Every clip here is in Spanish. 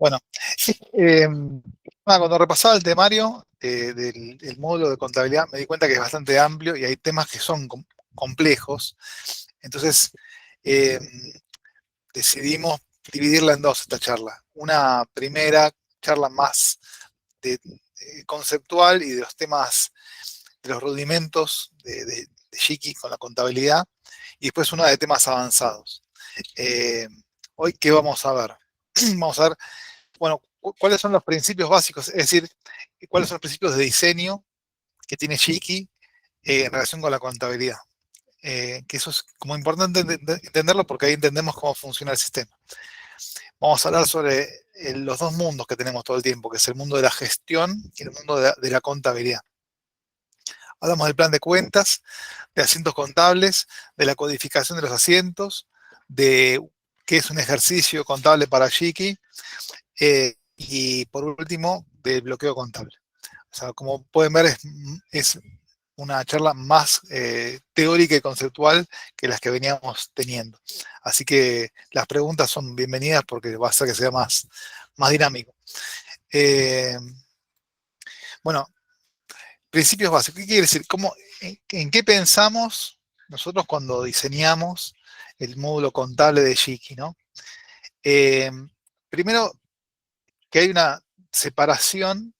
Bueno, cuando repasaba el temario del módulo de contabilidad, me di cuenta que es bastante amplio y hay temas que son complejos. Entonces, eh, decidimos dividirla en dos esta charla. Una primera charla más conceptual y de los temas, de los rudimentos de Shiki con la contabilidad, y después una de temas avanzados. Eh, Hoy, ¿qué vamos a ver? Vamos a ver, bueno, cuáles son los principios básicos, es decir, cuáles son los principios de diseño que tiene Shiki en relación con la contabilidad. Que eso es como importante entenderlo porque ahí entendemos cómo funciona el sistema. Vamos a hablar sobre los dos mundos que tenemos todo el tiempo, que es el mundo de la gestión y el mundo de la contabilidad. Hablamos del plan de cuentas, de asientos contables, de la codificación de los asientos, de qué es un ejercicio contable para Shiki, y por último, del bloqueo contable. O sea, como pueden ver, es una charla más teórica y conceptual que las que veníamos teniendo. Así que las preguntas son bienvenidas porque va a hacer que sea más dinámico. Eh, bueno, principios básicos. ¿Qué quiere decir? ¿En qué pensamos nosotros cuando diseñamos el módulo contable de Shiki, ¿no? Eh, Primero, que hay una separación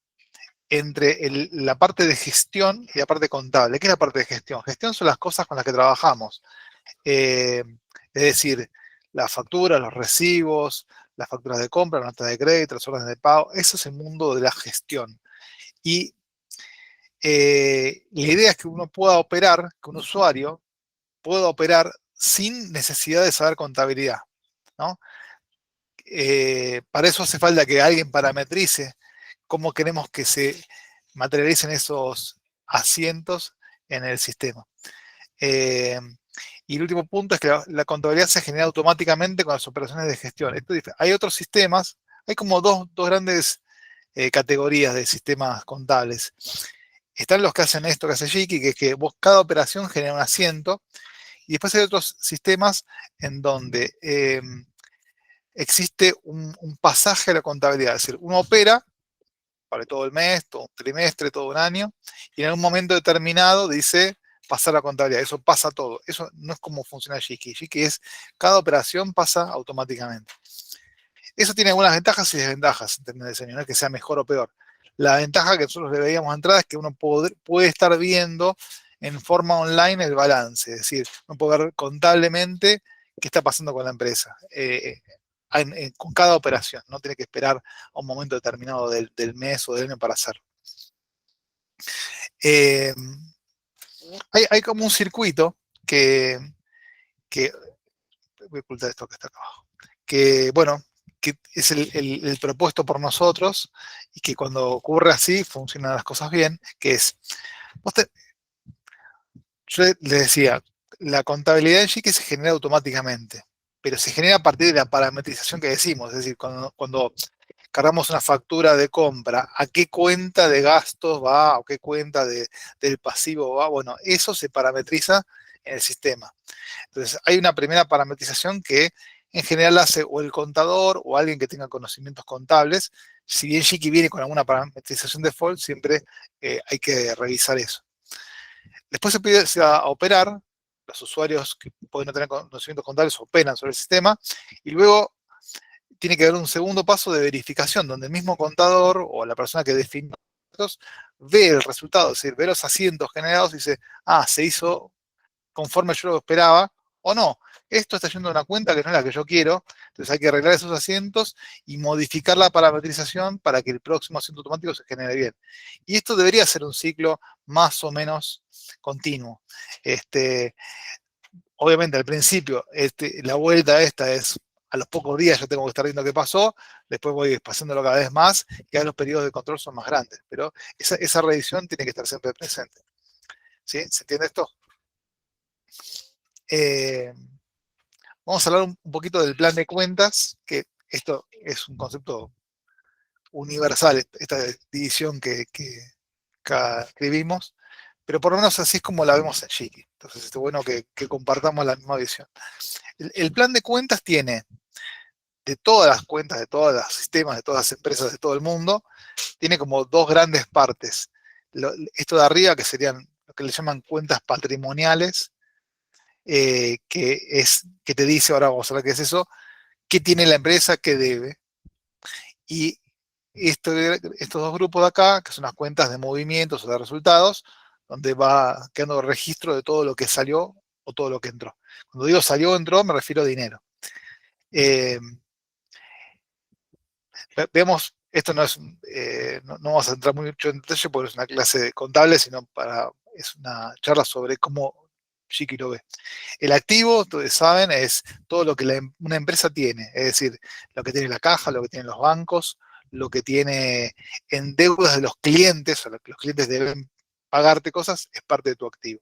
entre la parte de gestión y la parte contable. ¿Qué es la parte de gestión? Gestión son las cosas con las que trabajamos. Eh, es decir, las facturas, los recibos, las facturas de compra, las notas de crédito, las órdenes de pago. Eso es el mundo de la gestión. Y la idea es que uno pueda operar, que un usuario pueda operar sin necesidad de saber contabilidad, ¿no? Para eso hace falta que alguien parametrice cómo queremos que se materialicen esos asientos en el sistema. Eh, y el último punto es que la contabilidad se genera automáticamente con las operaciones de gestión. Hay otros sistemas, hay como dos grandes categorías de sistemas contables. Están los que hacen esto que hace Jiki, que es que vos cada operación genera un asiento, y después hay otros sistemas en donde existe un pasaje a la contabilidad, es decir, uno opera para todo el mes, todo un trimestre, todo un año, y en algún momento determinado dice pasar a contabilidad. Eso pasa todo. Eso no es como funciona Jiki. Jiki es cada operación pasa automáticamente. Eso tiene algunas ventajas y desventajas en términos de diseño, no es que sea mejor o peor. La ventaja que nosotros le veíamos de entrada es que uno puede estar viendo en forma online el balance, es decir, uno puede ver contablemente qué está pasando con la empresa. Con cada operación, no tiene que esperar a un momento determinado del mes o del año para hacerlo. Eh, hay como un circuito que voy a ocultar esto que está acá abajo, que bueno, que es el propuesto por nosotros y que cuando ocurre así funcionan las cosas bien, que es, yo les decía, la contabilidad en Giki se genera automáticamente, pero se genera a partir de la parametrización que decimos, es decir, cuando cargamos una factura de compra, ¿a qué cuenta de gastos va? ¿A qué cuenta del pasivo va? Bueno, eso se parametriza en el sistema. Entonces, hay una primera parametrización que en general hace o el contador o alguien que tenga conocimientos contables. Si bien Shiki viene con alguna parametrización default, siempre hay que revisar eso. Después se pide a operar, los usuarios que pueden no tener conocimientos contables operan sobre el sistema, y luego tiene que haber un segundo paso de verificación, donde el mismo contador o la persona que define los datos ve el resultado, es decir, ve los asientos generados y dice, se hizo conforme yo lo esperaba, o no, esto está yendo a una cuenta que no es la que yo quiero, entonces hay que arreglar esos asientos y modificar la parametrización para que el próximo asiento automático se genere bien. Y esto debería ser un ciclo más o menos continuo. Este, Obviamente al principio la vuelta esta es a los pocos días ya tengo que estar viendo qué pasó, después voy pasándolo cada vez más y cada vez los periodos de control son más grandes, pero esa revisión tiene que estar siempre presente. ¿Sí? ¿Se entiende esto? Eh, Vamos a hablar un poquito del plan de cuentas, que esto es un concepto universal, esta división que escribimos, pero por lo menos así es como la vemos en Shiki. Entonces es bueno que compartamos la misma visión. El plan de cuentas tiene de todas las cuentas, de todos los sistemas, de todas las empresas de todo el mundo, tiene como dos grandes partes. Esto de arriba, que serían lo que le llaman cuentas patrimoniales, que te dice, ahora vamos a ver qué es eso, qué tiene la empresa, qué debe. Y estos dos grupos de acá, que son las cuentas de movimientos o de resultados, donde va quedando registro de todo lo que salió o todo lo que entró. Cuando digo salió o entró, me refiero a dinero. Eh, Vemos, esto no es, no vamos a entrar mucho en detalle porque es una clase de contable, sino es una charla sobre cómo Shiki lo ve. El activo, ustedes saben, es todo lo que una empresa tiene, es decir, lo que tiene la caja, lo que tienen los bancos, lo que tiene en deudas de los clientes, o lo que los clientes deben pagarte cosas, es parte de tu activo.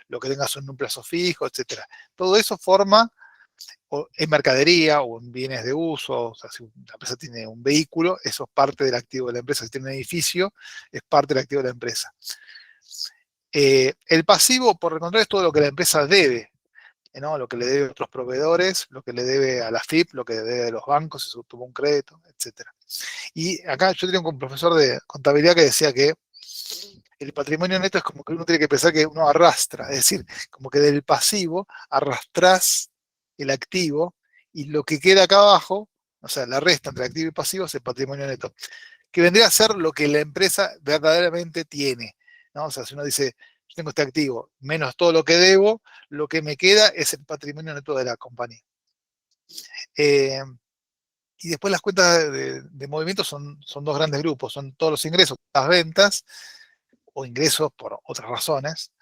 Lo que tengas en un plazo fijo, etcétera. Todo eso forma o en mercadería o en bienes de uso, o sea, si la empresa tiene un vehículo, eso es parte del activo de la empresa. Si tiene un edificio, es parte del activo de la empresa. El pasivo, por el contrario, es todo lo que la empresa debe, ¿no? Lo que le debe a otros proveedores, lo que le debe a la FIP, lo que le debe a los bancos, si se tuvo un crédito, etc. Y acá yo tenía un profesor de contabilidad que decía que el patrimonio neto es como que uno tiene que pensar que uno arrastra, es decir, como que del pasivo arrastrás el activo y lo que queda acá abajo, o sea, la resta entre activo y pasivo es el patrimonio neto, que vendría a ser lo que la empresa verdaderamente tiene, ¿no? O sea, si uno dice, yo tengo este activo menos todo lo que debo, lo que me queda es el patrimonio neto de la compañía. Eh, y después las cuentas de movimiento son dos grandes grupos, son todos los ingresos, las ventas o ingresos por otras razones.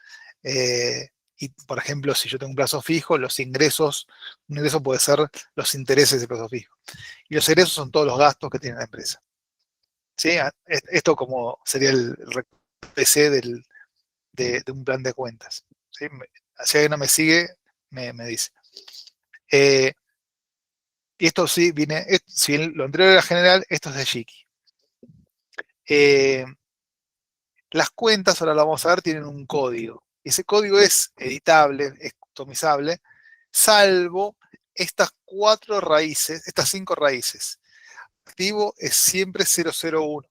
Y, por ejemplo, si yo tengo un plazo fijo, un ingreso puede ser los intereses de plazo fijo. Y los egresos son todos los gastos que tiene la empresa. ¿Sí? Esto como sería el PC de un plan de cuentas. ¿Sí? Si alguien no me sigue, me dice. Eh, y esto sí viene, si lo anterior era general, esto es de Shiki. Eh, las cuentas, ahora lo vamos a ver, tienen un código. Ese código es editable, es customizable, salvo estas cuatro raíces, estas cinco raíces. Activo es siempre 001,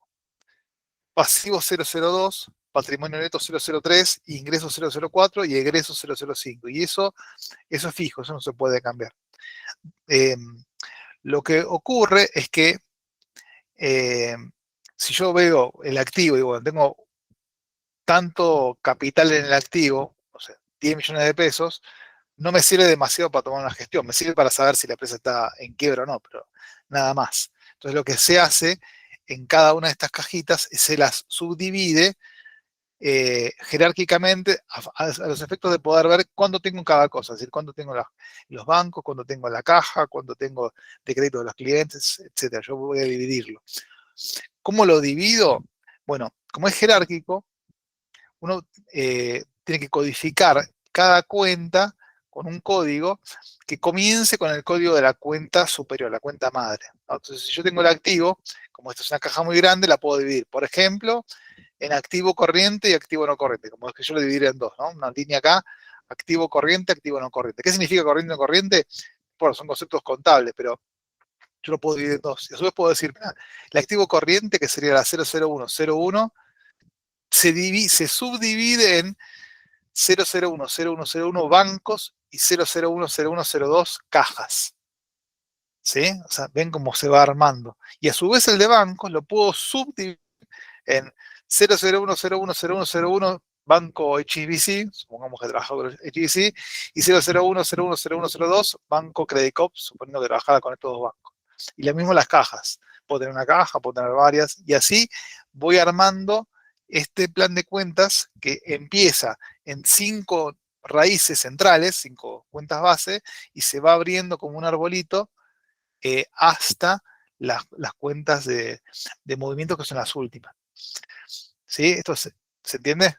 pasivo 002, patrimonio neto 003, ingreso 004 y egreso 005. Y eso es fijo, eso no se puede cambiar. Eh, lo que ocurre es que eh, si yo veo el activo y digo, bueno, tengo tanto capital en el activo, o sea, 10 millones de pesos, no me sirve demasiado para tomar una gestión, me sirve para saber si la empresa está en quiebra o no, pero nada más. Entonces lo que se hace en cada una de estas cajitas es se las subdivide jerárquicamente a los efectos de poder ver cuándo tengo cada cosa, es decir, cuándo tengo los bancos, cuándo tengo la caja, cuándo tengo de crédito de los clientes, etcétera. Yo voy a dividirlo. ¿Cómo lo divido? Bueno, como es jerárquico, uno tiene que codificar cada cuenta con un código que comience con el código de la cuenta superior, la cuenta madre, ¿no? Entonces, si yo tengo el activo, como esto es una caja muy grande, la puedo dividir, por ejemplo, en activo corriente y activo no corriente, como es que yo lo dividiría en dos, ¿no? Una línea acá, activo corriente, activo no corriente. ¿Qué significa corriente y no corriente? Bueno, son conceptos contables, pero yo lo puedo dividir en dos. Y a su vez puedo decir, mira, el activo corriente, que sería la 00101, se subdivide en 0010101 bancos y 0010102 cajas. ¿Sí? O sea, ven cómo se va armando. Y a su vez el de bancos lo puedo subdividir en 001010101 Banco HSBC, supongamos que trabajaba con HSBC, y 001010102 Banco Credit Corp, suponiendo que trabajara con estos dos bancos. Y lo mismo las cajas. Puedo tener una caja, puedo tener varias, y así voy armando este plan de cuentas que empieza en 5 raíces centrales, 5 cuentas base, y se va abriendo como un arbolito hasta las cuentas de movimiento que son las últimas. ¿Sí? ¿Esto se entiende?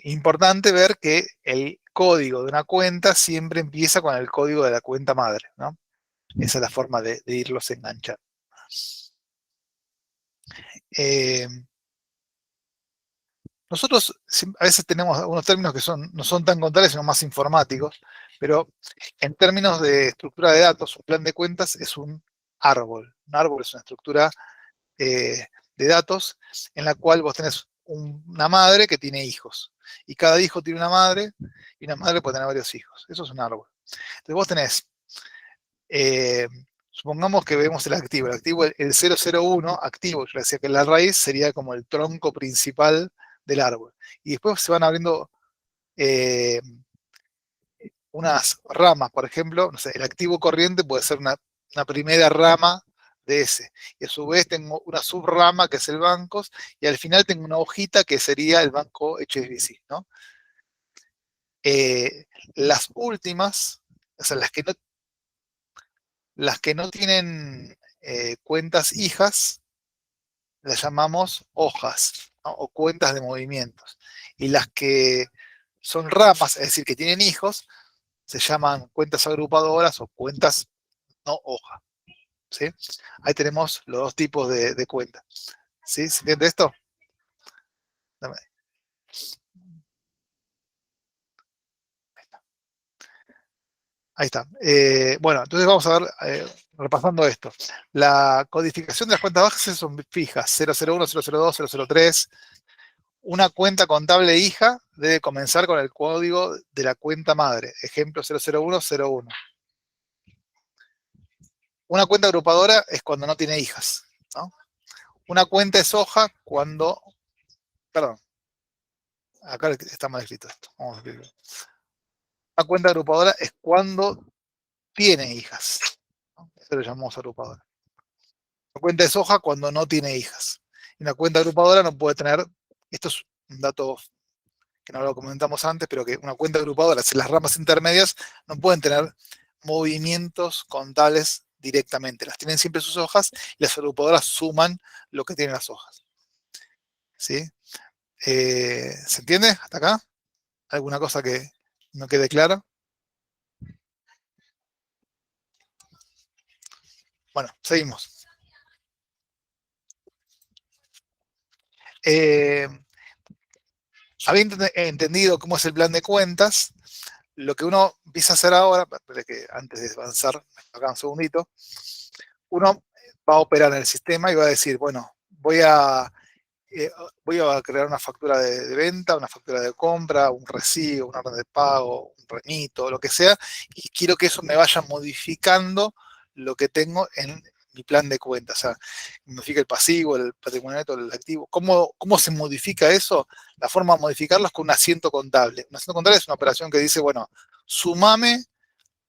Importante ver que el código de una cuenta siempre empieza con el código de la cuenta madre, ¿no? Esa es la forma de irlos enganchando. Eh, Nosotros a veces tenemos algunos términos que no son tan contables, sino más informáticos, pero en términos de estructura de datos, un plan de cuentas es un árbol. Un árbol es una estructura de datos en la cual vos tenés una madre que tiene hijos. Y cada hijo tiene una madre, y una madre puede tener varios hijos. Eso es un árbol. Entonces vos tenés, eh, supongamos que vemos el activo, el 001 activo, yo decía que la raíz sería como el tronco principal del árbol. Y después se van abriendo eh, unas ramas, por ejemplo, no sé, el activo corriente puede ser una primera rama de ese. Y a su vez tengo una subrama que es el bancos, y al final tengo una hojita que sería el banco HSBC, ¿no? Eh, las últimas, o sea, las que no tienen cuentas hijas, las llamamos hojas, ¿no? O cuentas de movimientos. Y las que son ramas, es decir, que tienen hijos, se llaman cuentas agrupadoras o cuentas no hoja. ¿Sí? Ahí tenemos los dos tipos de cuentas. ¿Sí? ¿Se entiende esto? Dame. Ahí está. Bueno, entonces vamos a ver, repasando esto. La codificación de las cuentas bajas son fijas, 001, 002, 003. Una cuenta contable hija debe comenzar con el código de la cuenta madre. Ejemplo 00101. Una cuenta agrupadora es cuando no tiene hijas, ¿no? Una cuenta es hoja cuando, perdón, acá está mal escrito esto. Vamos a escribirlo. Una cuenta agrupadora es cuando tiene hijas, ¿no? Eso lo llamamos agrupadora. Una cuenta es hoja cuando no tiene hijas. Y una cuenta agrupadora no puede tener, esto es un dato que no lo comentamos antes, pero que una cuenta agrupadora, si las ramas intermedias no pueden tener movimientos contables directamente. Las tienen siempre sus hojas y las agrupadoras suman lo que tienen las hojas. ¿Sí? ¿Se entiende hasta acá? ¿Alguna cosa que no quede clara? Bueno, seguimos. Eh, Habiendo entendido cómo es el plan de cuentas, lo que uno empieza a hacer ahora, que antes de avanzar, acá un segundito, uno va a operar en el sistema y va a decir, bueno, eh, voy a crear una factura de venta, una factura de compra, un recibo, una orden de pago, un remito, lo que sea, y quiero que eso me vaya modificando lo que tengo en mi plan de cuentas. O sea, modifica el pasivo, el patrimonio neto, el activo. ¿Cómo se modifica eso? La forma de modificarlo es con un asiento contable. Un asiento contable es una operación que dice, bueno, sumame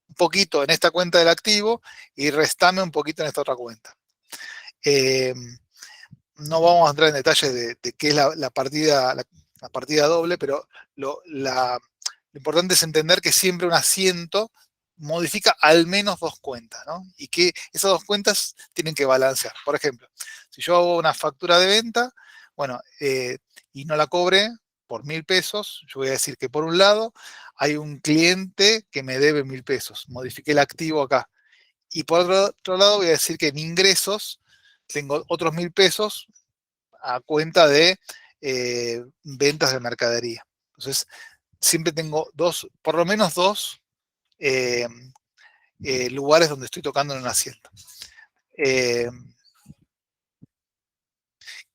un poquito en esta cuenta del activo y restame un poquito en esta otra cuenta. Eh, no vamos a entrar en detalles de qué es la partida doble, pero lo importante es entender que siempre un asiento modifica al menos dos cuentas, ¿no? Y que esas dos cuentas tienen que balancear. Por ejemplo, si yo hago una factura de venta, bueno, y no la cobre por 1.000 pesos, yo voy a decir que por un lado hay un cliente que me debe 1.000 pesos, modifiqué el activo acá. Y por otro lado voy a decir que en ingresos tengo otros 1.000 pesos a cuenta de ventas de mercadería. Entonces, siempre tengo por lo menos dos eh, lugares donde estoy tocando en un asiento. ¿Qué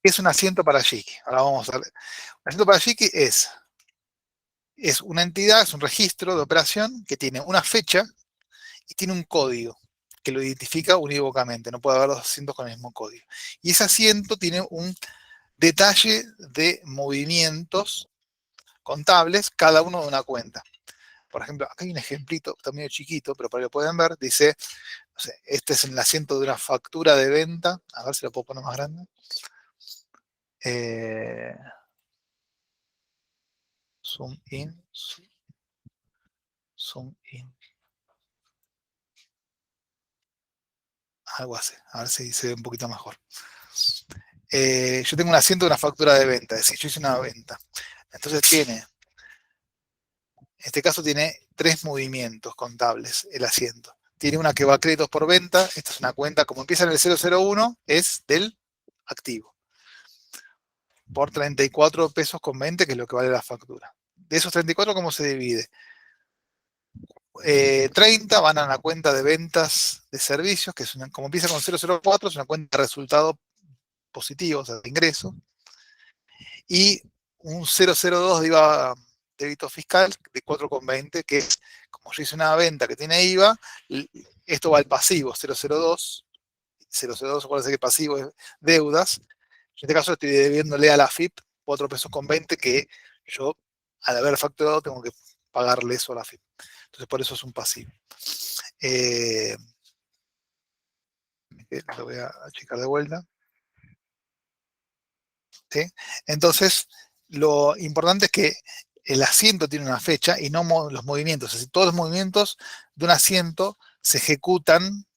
es un asiento para Jiki? Ahora vamos a ver. Un asiento para Jiki es una entidad, es un registro de operación que tiene una fecha y tiene un código que lo identifica unívocamente. No puede haber dos asientos con el mismo código. Y ese asiento tiene un detalle de movimientos contables, cada uno de una cuenta. Por ejemplo, acá hay un ejemplito, está medio chiquito, pero para que lo puedan ver, dice, no sé, este es el asiento de una factura de venta. A ver si lo puedo poner más grande. Eh, zoom in, zoom in. Algo así, a ver si se ve un poquito mejor. Yo tengo un asiento de una factura de venta, es decir, yo hice una venta. Entonces en este caso tiene tres movimientos contables el asiento. Tiene una que va a créditos por venta, esta es una cuenta, como empieza en el 001, es del activo. por 34 pesos con 20, que es lo que vale la factura. De esos 34, ¿cómo se divide? 30 van a la cuenta de ventas de servicios, que es como empieza con 004, es una cuenta de resultado positivo, o sea, de ingreso, y un 002 de IVA, débito fiscal, de 4,20, que es, como yo hice una venta que tiene IVA, esto va al pasivo, 002, 002, acuérdense que pasivo es deudas. En este caso estoy debiéndole a la FIP 4 pesos con 20 que yo, al haber facturado, tengo que pagarle eso a la FIP. Entonces, por eso es un pasivo. Lo voy a checar de vuelta. ¿Sí? Entonces, lo importante es que el asiento tiene una fecha y no los movimientos. Es decir, todos los movimientos de un asiento se ejecutan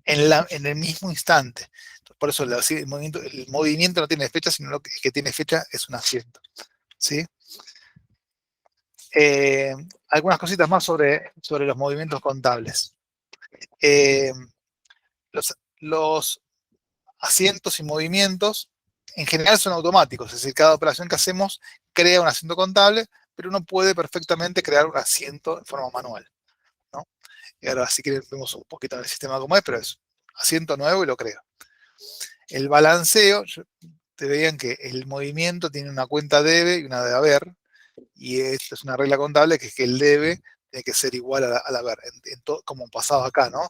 en el mismo instante. Entonces, por eso el movimiento no tiene fecha, sino lo que tiene fecha es un asiento. ¿Sí? Algunas cositas más sobre los movimientos contables. Eh, los asientos y movimientos en general son automáticos, es decir, cada operación que hacemos crea un asiento contable, pero uno puede perfectamente crear un asiento en forma manual, ¿no? Y ahora sí que vemos un poquito en el sistema como es, pero es asiento nuevo y lo creo. El balanceo, te veían que el movimiento tiene una cuenta debe y una de haber, y esto es una regla contable que es que el debe tiene que ser igual al haber, como pasaba acá, ¿no?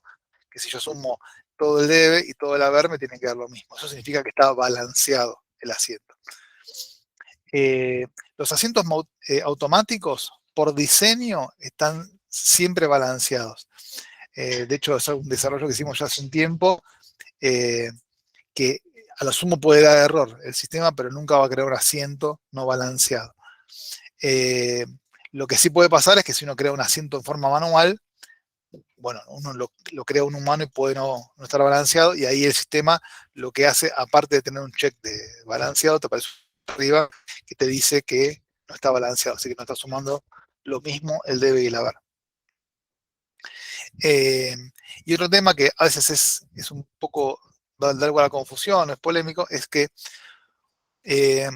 Que si yo sumo todo el debe y todo el haber me tiene que dar lo mismo. Eso significa que está balanceado el asiento. Eh, los asientos automáticos, por diseño, están siempre balanceados. De hecho, es un desarrollo que hicimos ya hace un tiempo, que a lo sumo puede dar error el sistema, pero nunca va a crear un asiento no balanceado. Lo que sí puede pasar es que si uno crea un asiento en forma manual, bueno, uno lo crea un humano y puede no estar balanceado, y ahí el sistema lo que hace, aparte de tener un check de balanceado, te aparece arriba que te dice que no está balanceado, así que no está sumando lo mismo el debe y el haber. Y otro tema que a veces es un poco, da algo a la confusión, es polémico, es que eh,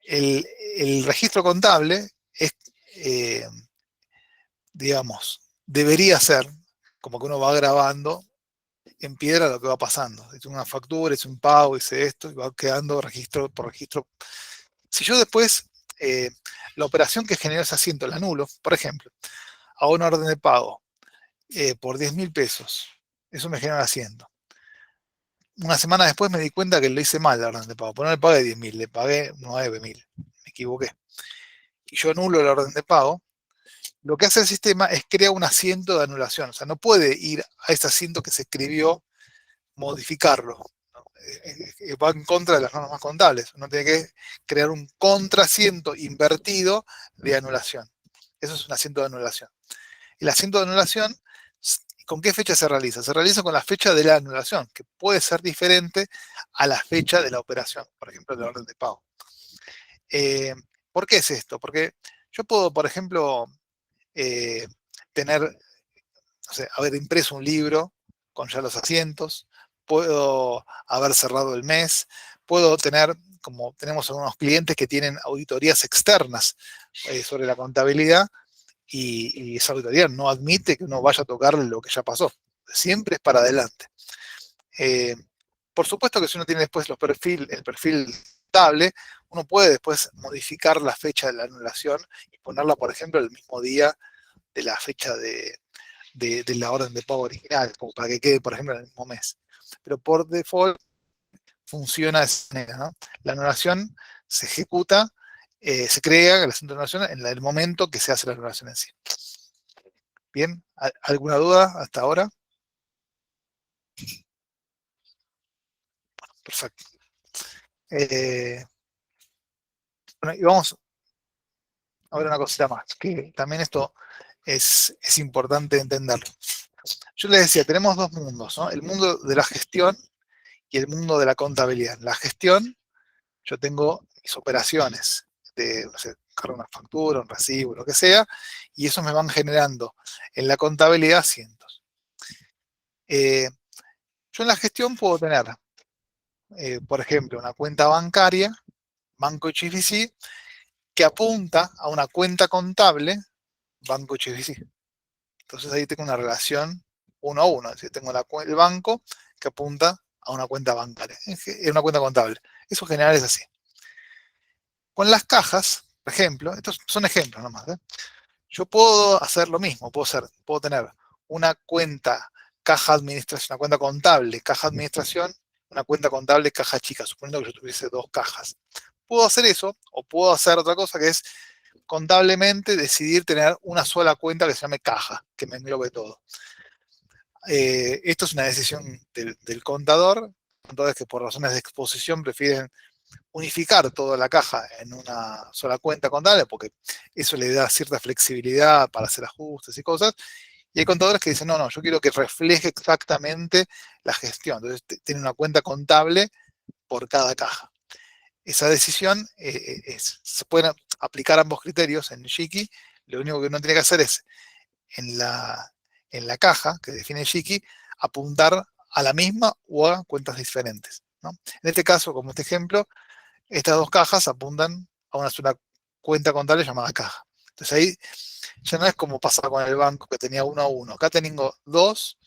el registro contable es, eh, digamos, debería ser como que uno va grabando en piedra lo que va pasando. Es una factura, es un pago, hice esto, y va quedando registro por registro. Si yo después la operación que generó ese asiento la anulo, por ejemplo, hago una orden de pago por 10.000 pesos, eso me genera un asiento. Una semana después me di cuenta que lo hice mal la orden de pago, porque no le pagué 10.000, le pagué 9.000, me equivoqué. Y yo anulo la orden de pago. Lo que hace el sistema es crear un asiento de anulación, o sea, no puede ir a ese asiento que se escribió, modificarlo, ¿no? Va en contra de las normas contables. Uno tiene que crear un contraasiento invertido de anulación. Eso es un asiento de anulación. El asiento de anulación, ¿con qué fecha se realiza? Se realiza con la fecha de la anulación, que puede ser diferente a la fecha de la operación, por ejemplo, de la orden de pago. Eh, ¿Por qué es esto? Porque yo puedo, por ejemplo, eh, tener, no sé, haber impreso un libro con ya los asientos, puedo haber cerrado el mes, puedo tener, como tenemos algunos clientes que tienen auditorías externas sobre la contabilidad, y esa auditoría no admite que uno vaya a tocarle lo que ya pasó. Siempre es para adelante. Eh, por supuesto que si uno tiene después el perfil estable, uno puede después modificar la fecha de la anulación y ponerla, por ejemplo, el mismo día de la fecha de la orden de pago original, como para que quede, por ejemplo, en el mismo mes. Pero por default funciona de esa manera, ¿no? La anulación se ejecuta, se crea el asunto de anulación en el momento que se hace la anulación en sí. Bien, ¿alguna duda hasta ahora? Perfecto. Eh, bueno, y vamos a ver una cosita más, que también esto es importante entenderlo. Yo les decía, tenemos dos mundos, ¿no? El mundo de la gestión y el mundo de la contabilidad. En la gestión, yo tengo mis operaciones de, no sé, cargar una factura, un recibo, lo que sea, y eso me van generando en la contabilidad cientos. Yo en la gestión puedo tener por ejemplo, una cuenta bancaria, Banco HSBC, que apunta a una cuenta contable, Banco HSBC. Entonces ahí tengo una relación uno a uno. Es decir, tengo el banco que apunta a una cuenta bancaria, es una cuenta contable. Eso en general es así. Con las cajas, por ejemplo, estos son ejemplos nomás, ¿eh? Yo puedo hacer lo mismo, puedo tener una cuenta caja administración, una cuenta contable, caja administración, una cuenta contable, caja chica, suponiendo que yo tuviese dos cajas. Puedo hacer eso, o puedo hacer otra cosa que es contablemente decidir tener una sola cuenta que se llame caja, que me englobe todo. Esto es una decisión del contador, entonces que por razones de exposición prefieren unificar toda la caja en una sola cuenta contable, porque eso le da cierta flexibilidad para hacer ajustes y cosas. Y hay contadores que dicen, no, no, yo quiero que refleje exactamente la gestión. Entonces, tiene una cuenta contable por cada caja. Esa decisión se pueden aplicar ambos criterios en Shiki. Lo único que uno tiene que hacer es, en la caja que define Shiki, apuntar a la misma o a cuentas diferentes, ¿no? En este caso, como este ejemplo, estas dos cajas apuntan a una sola cuenta contable llamada caja. Entonces ahí ya no es como pasaba con el banco que tenía uno a uno. Acá tengo dos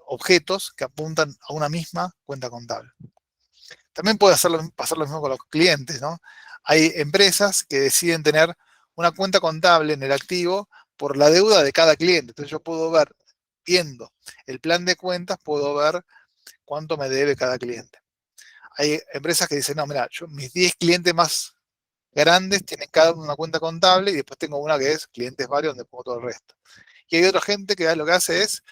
objetos que apuntan a una misma cuenta contable. También puede pasar lo mismo con los clientes, ¿no? Hay empresas que deciden tener una cuenta contable en el activo por la deuda de cada cliente. Entonces yo puedo ver, viendo el plan de cuentas, puedo ver cuánto me debe cada cliente. Hay empresas que dicen, no, mira, mis 10 clientes más grandes tienen cada uno una cuenta contable y después tengo una que es clientes varios donde pongo todo el resto. Y hay otra gente que lo que hace es,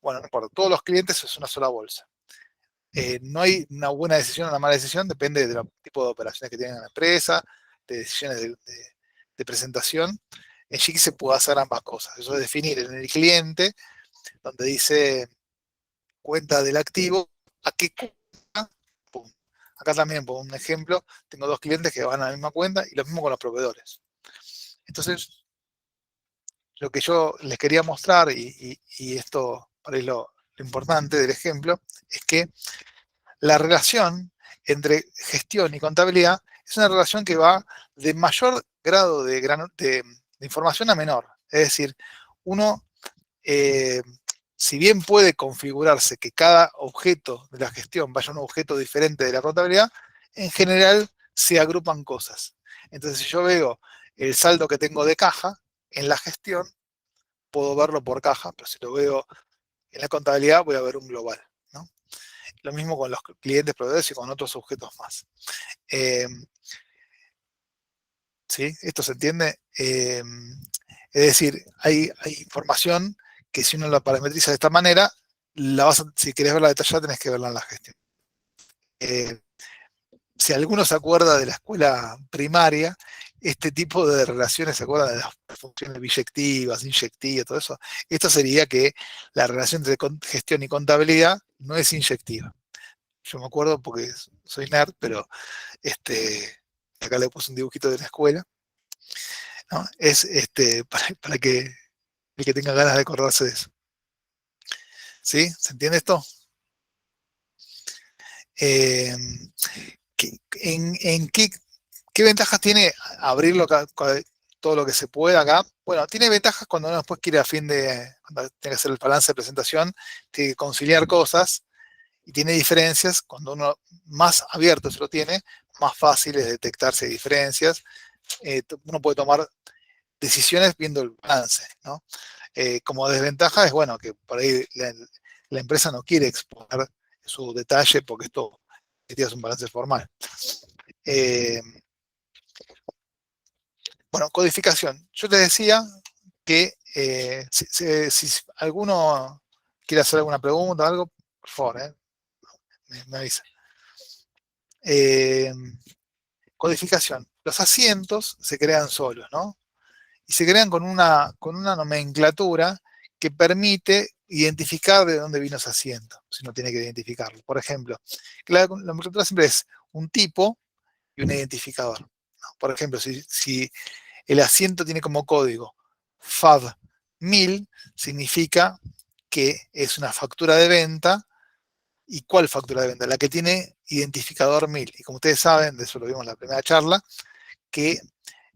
bueno, no importa, todos los clientes es una sola bolsa. No hay una buena decisión o una mala decisión, depende del tipo de operaciones que tiene la empresa, de decisiones de presentación. En Shiki se puede hacer ambas cosas. Eso es definir en el cliente, donde dice cuenta del activo, a qué cuenta. Pum. Acá también, por un ejemplo, tengo dos clientes que van a la misma cuenta y lo mismo con los proveedores. Entonces, lo que yo les quería mostrar, y esto para lo importante del ejemplo, es que la relación entre gestión y contabilidad es una relación que va de mayor grado de información a menor. Es decir, uno, eh, si bien puede configurarse que cada objeto de la gestión vaya a un objeto diferente de la contabilidad, en general se agrupan cosas. Entonces, si yo veo el saldo que tengo de caja en la gestión, puedo verlo por caja, pero si lo veo en la contabilidad, voy a ver un global, ¿no? Lo mismo con los clientes proveedores y con otros objetos más. Eh, ¿Sí? ¿Esto se entiende? Es decir, hay información que si uno la parametriza de esta manera, si querés verla detallada, tenés que verla en la gestión. Eh, si alguno se acuerda de la escuela primaria, este tipo de relaciones, se acuerdan de las funciones biyectivas, inyectivas, todo eso, esto sería que la relación entre gestión y contabilidad no es inyectiva. Yo me acuerdo porque soy nerd, pero acá le puse un dibujito de la escuela, ¿no? Es para que el que tenga ganas de acordarse de eso. ¿Sí? ¿Se entiende esto? Eh, ¿En qué ventajas tiene abrirlo todo lo que se pueda acá? Bueno, tiene ventajas cuando uno después quiere cuando tiene que hacer el balance de presentación, tiene que conciliar cosas, y tiene diferencias, cuando uno más abierto se lo tiene, más fácil es detectar si hay diferencias. Uno puede tomar decisiones viendo el balance, ¿no? Como desventaja es, bueno, que por ahí la empresa no quiere exponer su detalle porque esto es un balance formal. Eh, bueno, codificación. Yo te decía que si alguno quiere hacer alguna pregunta o algo, por favor, me avisa. Eh, Codificación. Los asientos se crean solos, ¿no? Y se crean con una nomenclatura que permite identificar de dónde vino ese asiento, si no tiene que identificarlo. Por ejemplo, la nomenclatura siempre es un tipo y un identificador, ¿no? Por ejemplo, si el asiento tiene como código FAB 1000, significa que es una factura de venta ¿Y cuál factura de venta? La que tiene identificador 1000. Y como ustedes saben, de eso lo vimos en la primera charla, que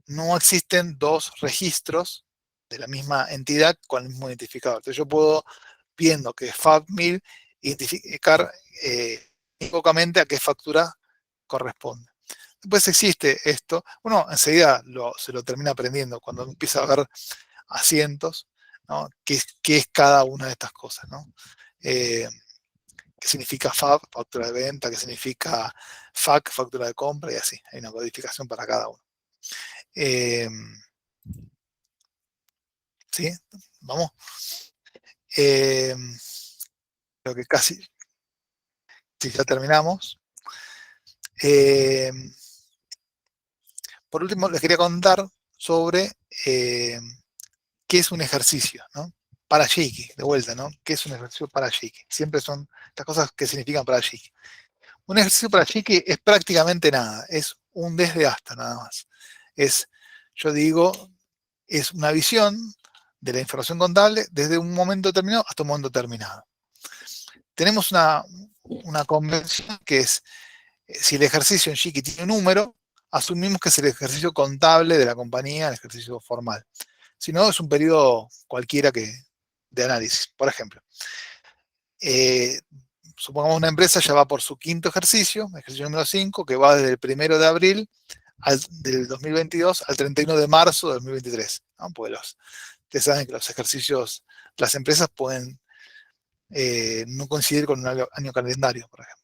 no existen dos registros de la misma entidad con el mismo identificador. Entonces yo puedo, viendo que es FAB1000, identificar unívocamente a qué factura corresponde. Después existe esto, uno enseguida se lo termina aprendiendo cuando empieza a ver asientos, ¿no? ¿Qué es cada una de estas cosas, ¿no? ¿Qué significa FAB, factura de venta? ¿Qué significa FAC, factura de compra? Y así, hay una codificación para cada uno. Eh, ¿Sí? Vamos. Eh, Creo que casi, sí, ya terminamos. Eh, por último, les quería contar sobre qué es un ejercicio, ¿no? Para Shiki, de vuelta, ¿no? ¿Qué es un ejercicio para Shiki? Siempre son las cosas que significan para Shiki. Un ejercicio para Shiki es prácticamente nada, es un desde hasta nada más. Es, yo digo, es una visión de la información contable desde un momento determinado hasta un momento determinado. Tenemos una convención que es, si el ejercicio en Shiki tiene un número, asumimos que es el ejercicio contable de la compañía, el ejercicio formal. Si no, es un periodo cualquiera de análisis. Por ejemplo, eh, supongamos una empresa ya va por su quinto ejercicio número 5, que va desde el 1 de abril del 2022 al 31 de marzo del 2023. ¿No? Pues ustedes saben que los ejercicios, las empresas pueden no coincidir con un año calendario, por ejemplo.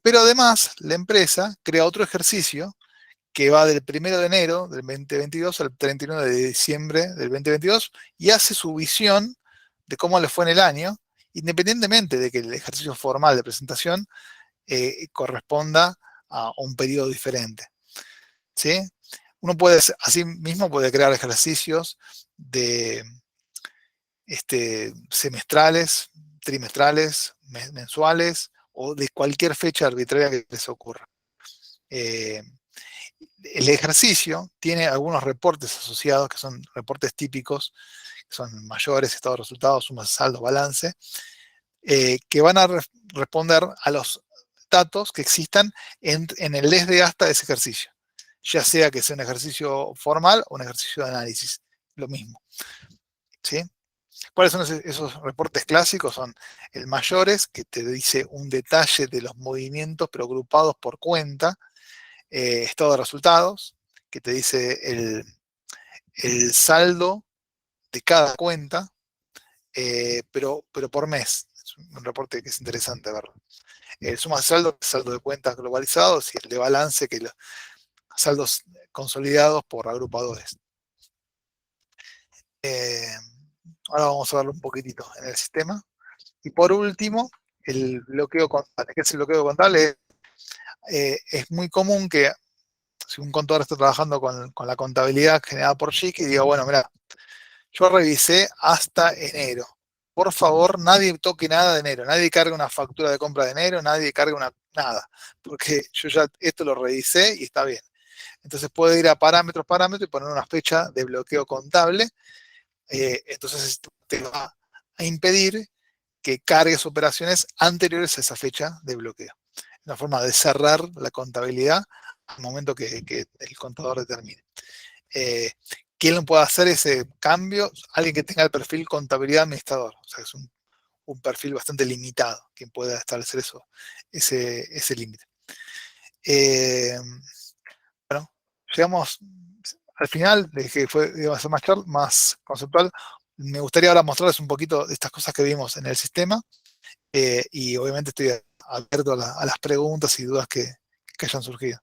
Pero además, la empresa crea otro ejercicio que va del 1 de enero del 2022 al 31 de diciembre del 2022 y hace su visión de cómo le fue en el año, independientemente de que el ejercicio formal de presentación corresponda a un periodo diferente. ¿Sí? Uno puede, así mismo puede crear ejercicios de semestrales, trimestrales, mensuales o de cualquier fecha arbitraria que les ocurra. El ejercicio tiene algunos reportes asociados, que son reportes típicos, que son mayores, estado de resultados, suma, saldo, balance, que van a responder a los datos que existan en el desde hasta de ese ejercicio, ya sea que sea un ejercicio formal o un ejercicio de análisis, lo mismo. ¿Sí? ¿Cuáles son esos reportes clásicos? Son el mayores, que te dice un detalle de los movimientos, pero agrupados por cuenta, estado de resultados, que te dice el saldo de cada cuenta, pero por mes. Es un reporte que es interesante verlo. El suma de saldo, saldo de cuentas globalizados, y el de balance, que los saldos consolidados por agrupadores. Eh, Ahora vamos a verlo un poquitito en el sistema. Y por último, el bloqueo contable. ¿Qué es el bloqueo contable? Es muy común que si un contador está trabajando con la contabilidad generada por Chic y diga, bueno, mira, yo revisé hasta enero. Por favor, nadie toque nada de enero, nadie cargue una factura de compra de enero, nadie cargue nada, porque yo ya esto lo revisé y está bien. Entonces puede ir a parámetros y poner una fecha de bloqueo contable. Entonces esto te va a impedir que cargues operaciones anteriores a esa fecha de bloqueo. Una forma de cerrar la contabilidad al momento que el contador determine. ¿Quién lo puede hacer ese cambio? Alguien que tenga el perfil contabilidad administrador. O sea, es un perfil bastante limitado quien pueda establecer ese límite. Bueno, llegamos al final, de que iba a ser más conceptual. Me gustaría ahora mostrarles un poquito de estas cosas que vimos en el sistema, y obviamente estoy abierto a las preguntas y dudas que hayan surgido.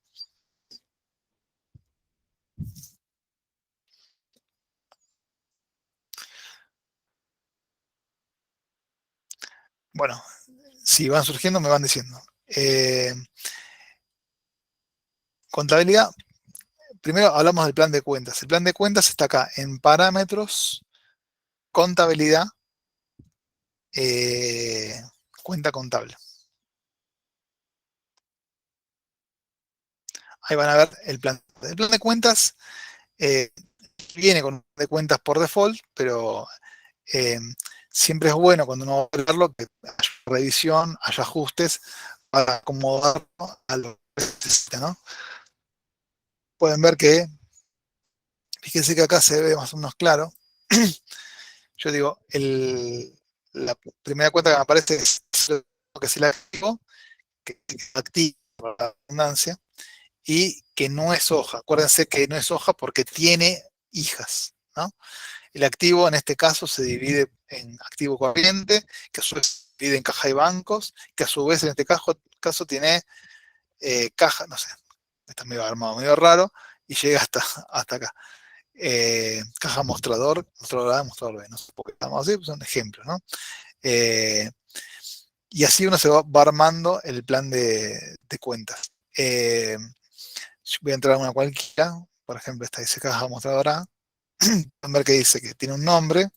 Bueno, si van surgiendo me van diciendo. Contabilidad, primero hablamos del plan de cuentas. El plan de cuentas está acá en parámetros, contabilidad, eh, cuenta contable. Ahí van a ver el plan. El plan de cuentas viene con un plan de cuentas por default, pero siempre es bueno cuando uno va a verlo que revisión, haya ajustes para acomodarlo a lo que necesita, ¿no? Pueden ver que, fíjense que acá se ve más o menos claro. Yo digo, la primera cuenta que me aparece es lo que se la activo, que activa la redundancia, y que no es hoja. Acuérdense que no es hoja porque tiene hijas, ¿no? El activo en este caso se divide en activo corriente, que a su vez se divide en caja y bancos, que a su vez en este caso tiene caja, no sé, está medio armado, medio raro, y llega hasta acá. Caja mostrador A, mostrador B, no sé por qué estamos así, pues son ejemplos, ¿no? Eh, y así uno se va armando el plan de cuentas. Voy a entrar a una cualquiera, por ejemplo, esta dice caja mostrador A, van a ver que dice que tiene un nombre,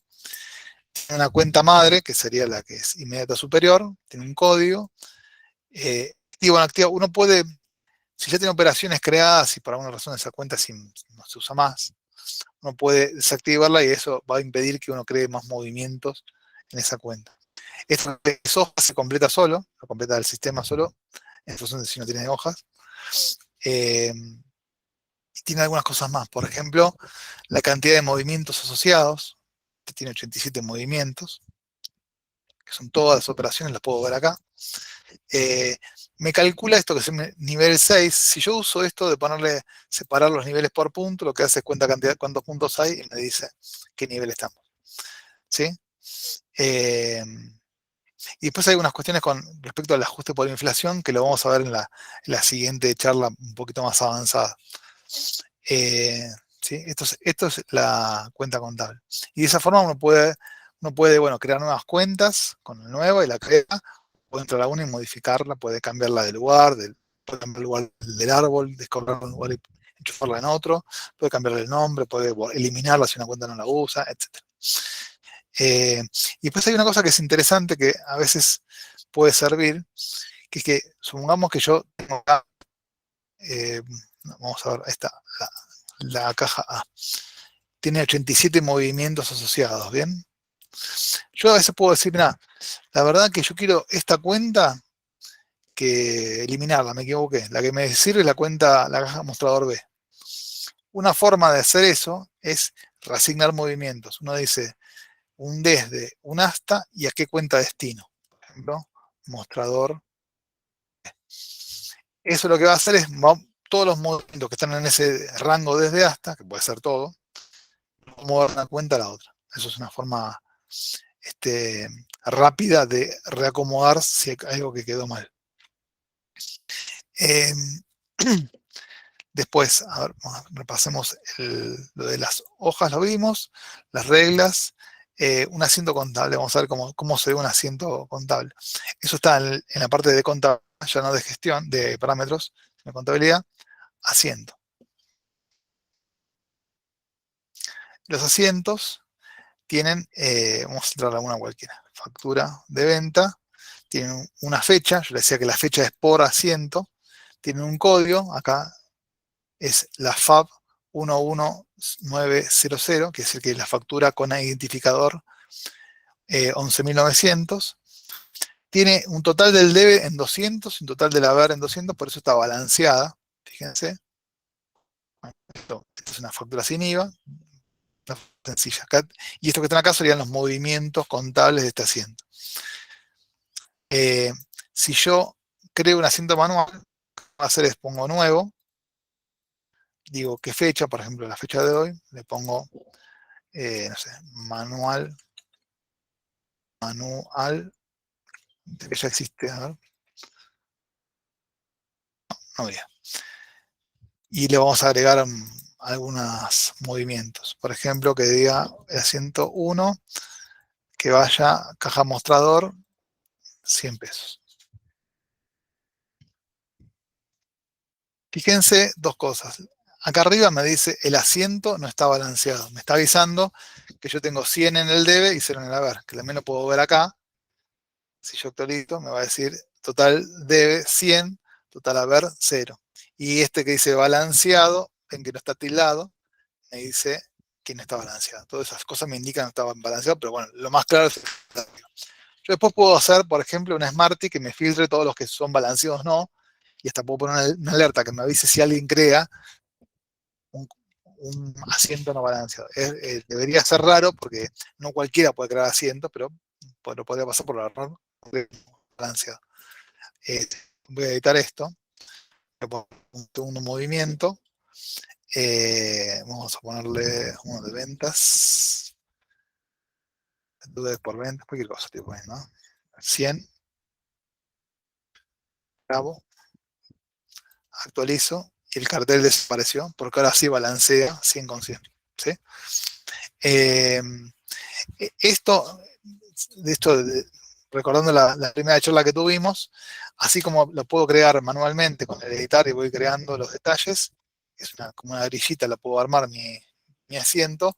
tiene una cuenta madre, que sería la que es inmediata superior, tiene un código, activo o no activo. Uno puede, si ya tiene operaciones creadas y por alguna razón esa cuenta no se usa más, uno puede desactivarla y eso va a impedir que uno cree más movimientos en esa cuenta. Esta hoja se completa solo, lo completa el sistema solo, en función de si no tiene hojas. Y tiene algunas cosas más. Por ejemplo, la cantidad de movimientos asociados, que tiene 87 movimientos, que son todas las operaciones, las puedo ver acá. Me calcula esto que es nivel 6. Si yo uso esto de separar los niveles por punto, lo que hace es cuenta cantidad, cuántos puntos hay y me dice qué nivel estamos. ¿Sí? Y después hay unas cuestiones con respecto al ajuste por inflación que lo vamos a ver en la siguiente charla un poquito más avanzada. ¿Sí? Esto es la cuenta contable. Y de esa forma uno puede bueno, crear nuevas cuentas con el nuevo y la crea, puede entrar a una y modificarla, puede cambiarla de lugar, puede cambiar el lugar del árbol, descolgarla en un lugar y enchufarla en otro, puede cambiarle el nombre, puede eliminarla si una cuenta no la usa, etc. Y después hay una cosa que es interesante que a veces puede servir, que es que supongamos que yo tengo acá, vamos a ver, ahí está, la caja A. Tiene 87 movimientos asociados, ¿bien? Yo a veces puedo decir, mira, la verdad que yo quiero esta cuenta que eliminarla, me equivoqué. La que me sirve es la caja mostrador B. Una forma de hacer eso es reasignar movimientos. Uno dice un desde, un hasta y a qué cuenta destino. Por ejemplo, mostrador. Eso lo que va a hacer es todos los movimientos que están en ese rango desde hasta, que puede ser todo, mover una cuenta a la otra. Eso es una forma rápida de reacomodar si hay algo que quedó mal. Eh, Después, a ver, repasemos lo de las hojas, lo vimos, las reglas, un asiento contable, vamos a ver cómo se ve un asiento contable. Eso está en la parte de contabilidad, ya no de gestión, de parámetros, de contabilidad, asiento. Los asientos tienen, vamos a entrar a alguna cualquiera, factura de venta, tienen una fecha, yo le decía que la fecha es por asiento, tienen un código, acá es la FAB 11900, que es el que es la factura con identificador 11.900. Tiene un total del debe en 200, un total del haber en 200, por eso está balanceada. Fíjense. Esto es una factura sin IVA, sencilla. Y esto que están acá serían los movimientos contables de este asiento. Si yo creo un asiento manual, lo que voy a hacer es pongo nuevo, digo qué fecha, por ejemplo la fecha de hoy, le pongo, no sé, manual, que ya existe, a ver, no había. Y le vamos a agregar algunos movimientos. Por ejemplo, que diga el asiento 1, que vaya caja mostrador, 100 pesos. Fíjense dos cosas. Acá arriba me dice el asiento no está balanceado. Me está avisando que yo tengo 100 en el debe y 0 en el haber. Que también lo puedo ver acá. Si yo actualizo, me va a decir total debe 100, total haber 0. Y este que dice balanceado, en que no está tildado, me dice que no está balanceado. Todas esas cosas me indican que no está balanceado, pero bueno, lo más claro es que está. Yo después puedo hacer, por ejemplo, una Smarty que me filtre todos los que son balanceados no, y hasta puedo poner una alerta que me avise si alguien crea un, un asiento no balanceado. Debería ser raro porque no cualquiera puede crear asientos, pero lo podría pasar por el error balanceado. Eh, Voy a editar esto, voy a poner un segundo movimiento. Vamos a ponerle uno de ventas, dudas por ventas, cualquier cosa, tipo, ¿no? 100, grabo, actualizo y el cartel desapareció porque ahora sí balancea 100 con 100. ¿Sí? Eh, esto, recordando la primera charla que tuvimos, así como lo puedo crear manualmente con el editar y voy creando los detalles, es como una grillita, la puedo armar mi asiento.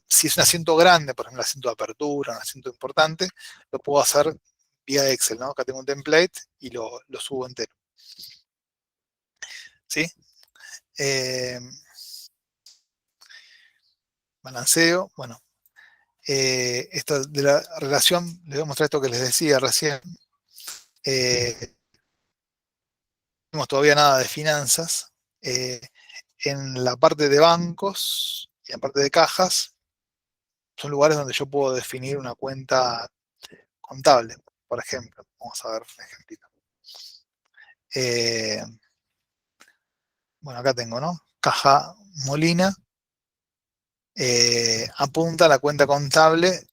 Si es un asiento grande, por ejemplo, un asiento de apertura, un asiento importante, lo puedo hacer vía Excel, ¿no? Acá tengo un template y lo subo entero. ¿Sí? Eh, Balanceo, bueno, esto de la relación, les voy a mostrar esto que les decía recién. No tenemos todavía nada de finanzas. Eh, en la parte de bancos y en la parte de cajas, son lugares donde yo puedo definir una cuenta contable, por ejemplo. Vamos a ver un ejemplito. Eh, bueno, acá tengo, ¿no? Caja Molina, apunta a la cuenta contable,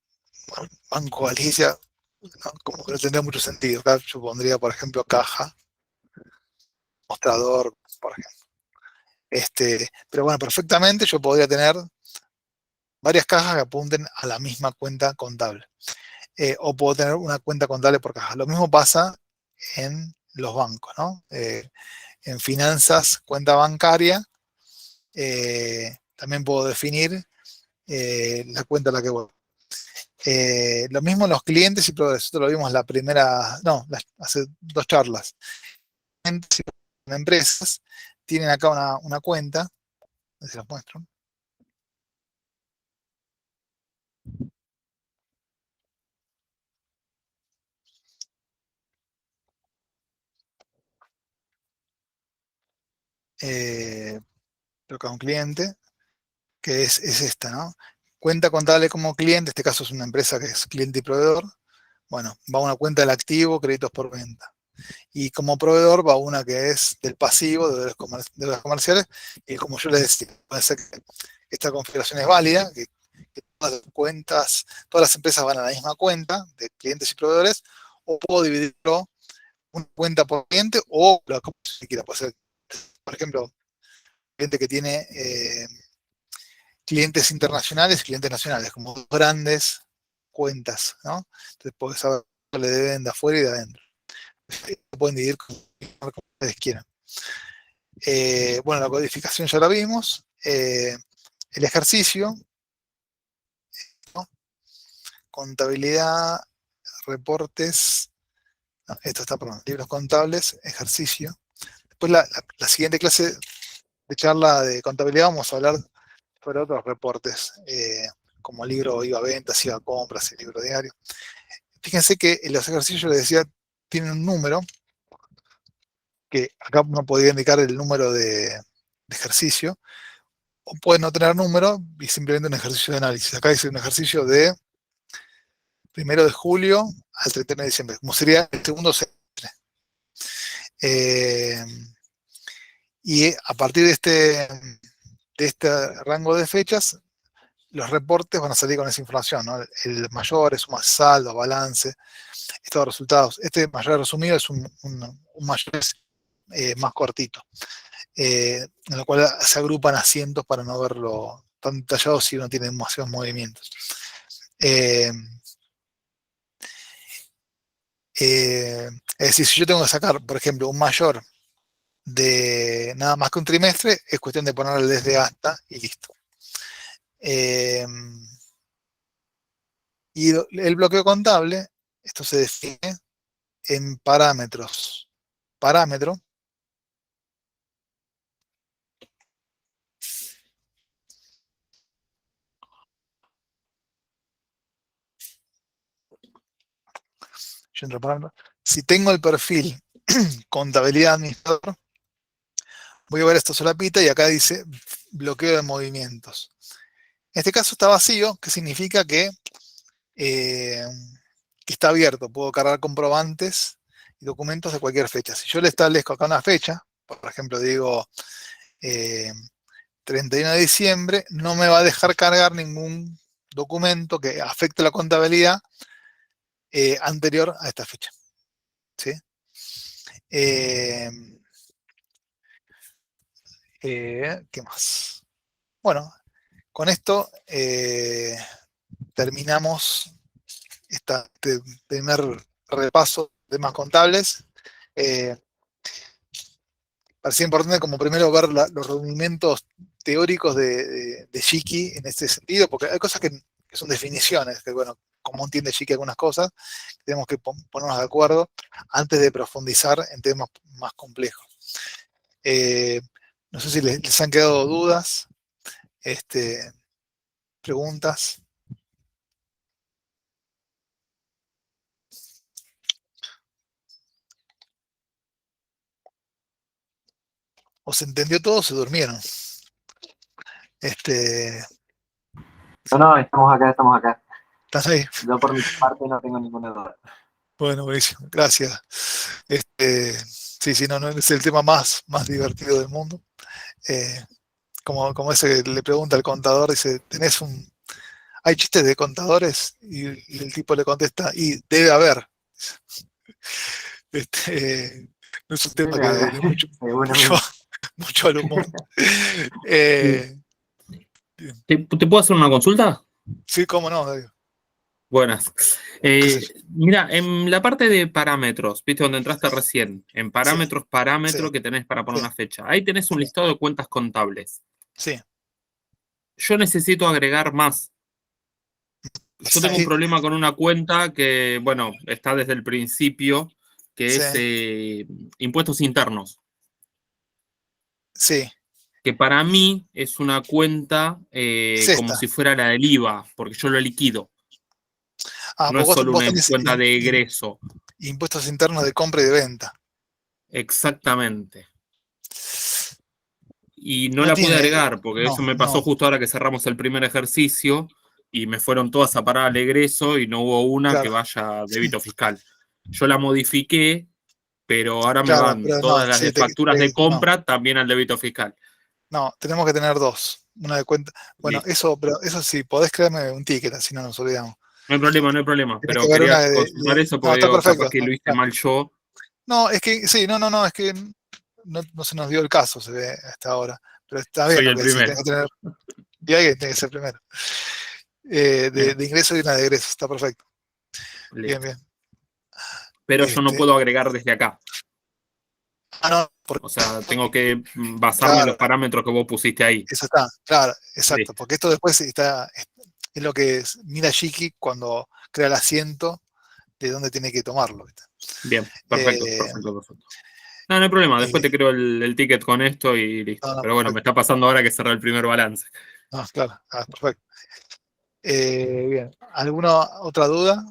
bueno, Banco Galicia, ¿no? Como que no tendría mucho sentido. Acá yo pondría, por ejemplo, caja, mostrador, por ejemplo. Pero bueno, perfectamente yo podría tener varias cajas que apunten a la misma cuenta contable. O puedo tener una cuenta contable por caja. Lo mismo pasa en los bancos, ¿no? En finanzas, cuenta bancaria, también puedo definir la cuenta a la que voy. Lo mismo en los clientes y proveedores. Esto lo vimos la primera, no, hace dos charlas. Clientes y empresas tienen acá una cuenta, a ver si los muestro. Eh, Creo que a un cliente, que es esta, ¿no? Cuenta contable como cliente, en este caso es una empresa que es cliente y proveedor. Bueno, va una cuenta del activo, créditos por venta. Y como proveedor va una que es del pasivo, de los comerciales, y como yo les decía, puede ser que esta configuración es válida, que todas las cuentas, todas las empresas van a la misma cuenta de clientes y proveedores, o puedo dividirlo una cuenta por cliente o la como si quiera, puede ser, por ejemplo, cliente que tiene clientes internacionales y clientes nacionales, como dos grandes cuentas, ¿no? Entonces puedes saber que le deben de afuera y de adentro. Pueden dividir como ustedes quieran. Bueno, la codificación ya la vimos. El ejercicio, ¿no? Contabilidad, reportes, no, esto está, perdón, libros contables, ejercicio. Después la siguiente clase de charla de contabilidad vamos a hablar sobre otros reportes, como libro IVA ventas, IVA compras, el libro diario. Fíjense que en los ejercicios, yo les decía, tienen un número, que acá uno podría indicar el número de ejercicio, o puede no tener número y simplemente un ejercicio de análisis. Acá dice un ejercicio de 1 de julio al 31 de diciembre, como sería el segundo semestre. Eh, y a partir de este rango de fechas, los reportes van a salir con esa información, ¿no? El mayor es suma saldo, balance, estados de resultados. Este mayor resumido es un mayor más cortito, en el cual se agrupan asientos para no verlo tan detallado si no tiene demasiados movimientos. Eh, es decir, si yo tengo que sacar, por ejemplo, un mayor de nada más que un trimestre, es cuestión de ponerle desde hasta y listo. Eh, y el bloqueo contable, esto se define en parámetros. Parámetro, yo entro a parámetros. Si tengo el perfil contabilidad administrador, voy a ver esta solapita y acá dice bloqueo de movimientos. En este caso está vacío, que significa que está abierto. Puedo cargar comprobantes y documentos de cualquier fecha. Si yo le establezco acá una fecha, por ejemplo, digo 31 de diciembre, no me va a dejar cargar ningún documento que afecte la contabilidad anterior a esta fecha. ¿Sí? ¿Qué más? Bueno, con esto terminamos este primer repaso de temas contables. Parecía importante como primero ver los rudimentos teóricos de Shiki en este sentido, porque hay cosas que son definiciones, que bueno, como entiende Shiki algunas cosas, tenemos que ponernos de acuerdo antes de profundizar en temas más complejos. No sé si les han quedado dudas, preguntas. O se entendió todo o se durmieron. No, estamos acá, estamos acá. ¿Estás ahí? Yo por mi parte no tengo ninguna duda. Bueno, buenísimo, gracias. Sí, no es el tema más divertido del mundo. Como ese que le pregunta al contador, dice, ¿hay chistes de contadores? Y el tipo le contesta, y debe haber. No es un tema Debe que haber, de mucho, mucho, seguramente. mucho al humor. Sí. Bien. ¿Te puedo hacer una consulta? Sí, cómo no, David. Buenas. ¿Qué sé yo? Mira, en la parte de parámetros, ¿viste donde entraste recién? En Sí, parámetro sí, que tenés para poner sí, una fecha. Ahí tenés un sí, listado de cuentas contables. sí. Yo necesito agregar más. Yo tengo un Sí, problema con una cuenta que, bueno, está desde el principio, que sí, es impuestos internos. sí. Que para mí es una cuenta Es como esta. si fuera la del IVA, porque yo lo liquido. Ah, No pues es solo vos una tenés cuenta de egreso. impuestos internos de compra y de venta. Exactamente. Y no No la pude tiene, agregar, porque eso me pasó no, justo ahora que cerramos el primer ejercicio y me fueron todas a parar al egreso y no hubo una que claro, vaya a débito fiscal. Yo la modifiqué, pero ahora me claro, van pero no, todas las de sí, facturas de compra también al débito fiscal. no, tenemos que tener dos. Una de cuenta. Bueno, Listo. pero eso sí, podés crearme un ticket, así no nos olvidamos. No hay problema, no hay problema. Tiene que Pero haber quería una consultar eso no, porque está digo, capaz perfecto. que lo hice mal yo. No, es que, sí, no, es que no se nos dio el caso, se ve hasta ahora. Pero está bien Soy lo el que decís, primero. tenés que tener, y alguien tiene que ser primero. Bien, De ingreso y una de egreso, está perfecto. Bien, listo. bien. Pero yo no puedo agregar desde acá. No, porque, O sea, tengo que basarme en los claro, parámetros que vos pusiste ahí. eso está, claro, exacto, Listo. porque esto después es lo que mira Shiki cuando crea el asiento de dónde tiene que tomarlo. ¿Viste? Bien, perfecto, Eh, perfecto, perfecto. No, no hay problema. Después eh, te creo el ticket con esto y listo. no, Pero bueno, me perfecto. está pasando ahora que cerré el primer balance. No, claro, perfecto. Bien, ¿alguna otra duda?